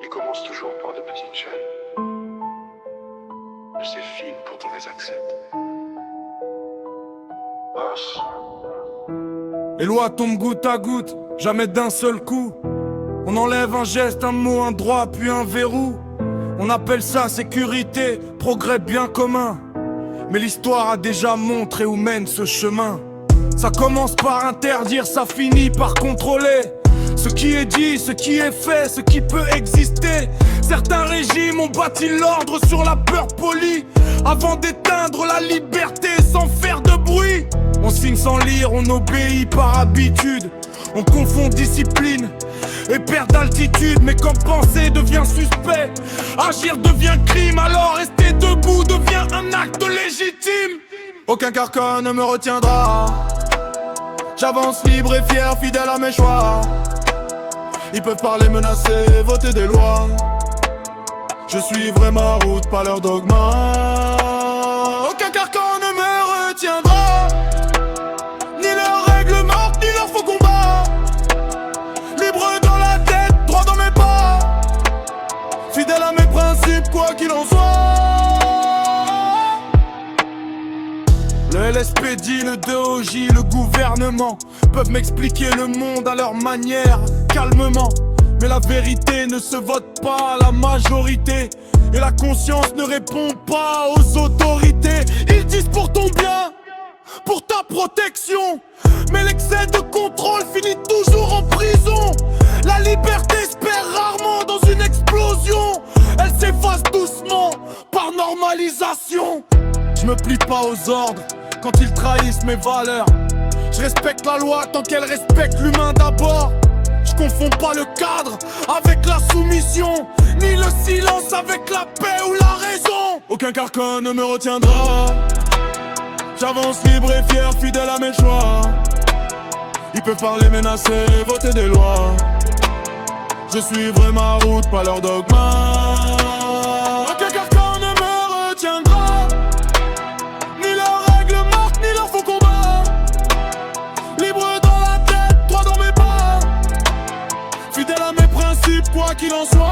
qui commence toujours par de petites chaînes. De ces fines pour qu'on les accepte. Passe. Les lois tombent goutte à goutte, jamais d'un seul coup. On enlève un geste, un mot, un droit, puis un verrou. On appelle ça sécurité, progrès bien commun. Mais l'histoire a déjà montré où mène ce chemin. Ça commence par interdire, ça finit par contrôler ce qui est dit, ce qui est fait, ce qui peut exister. Certains régimes ont bâti l'ordre sur la peur polie, avant d'éteindre la liberté sans faire de bruit. On signe sans lire, on obéit par habitude. On confond discipline et perte d'altitude. Mais quand penser devient suspect, agir devient crime, alors rester debout devient un acte légitime. Aucun carcan ne me retiendra. J'avance libre et fier, fidèle à mes choix. Ils peuvent parler, menacer, voter des lois. Je suivrai ma route, pas leur dogma. Aucun carcan ne me retiendra. Ni leurs règles mortes, ni leur faux combat. Libre dans la tête, droit dans mes pas. Fidèle à mes principes, quoi qu'il en soit. Le LSPD, le DOJ, le gouvernement peuvent m'expliquer le monde à leur manière, calmement. Mais la vérité ne se vote pas à la majorité, et la conscience ne répond pas aux autorités. Ils disent pour ton bien, pour ta protection, mais l'excès de contrôle finit toujours en prison. La liberté se perd rarement dans une explosion. Elle s'efface doucement par normalisation. Je me plie pas aux ordres quand ils trahissent mes valeurs. Je respecte la loi tant qu'elle respecte l'humain d'abord. Je confonds pas le cadre avec la soumission, ni le silence avec la paix ou la raison. Aucun carcan ne me retiendra. J'avance libre et fier, fidèle à mes choix. Ils peuvent parler, menacer, voter des lois. Je suivrai ma route, pas leur dogma. Aucun carcan ne me retiendra. Ni leurs règles mortes, ni leurs faux combats. Libre dans la tête, droit dans mes pas. Fidèle à mes principes, quoi qu'il en soit.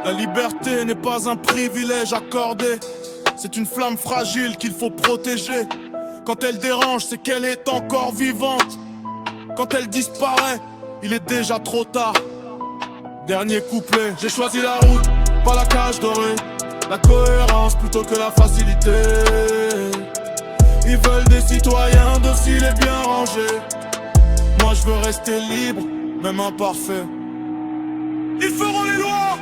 La liberté n'est pas un privilège accordé. C'est une flamme fragile qu'il faut protéger. Quand elle dérange, c'est qu'elle est encore vivante. Quand elle disparaît, il est déjà trop tard. Dernier couplet, j'ai choisi la route, pas la cage dorée. La cohérence plutôt que la facilité. Ils veulent des citoyens dociles et bien rangés. Moi je veux rester libre, même imparfait. Ils feront les lois.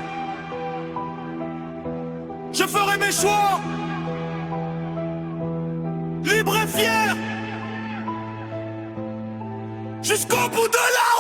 Je ferai mes choix. Libre et fier, jusqu'au bout de la route.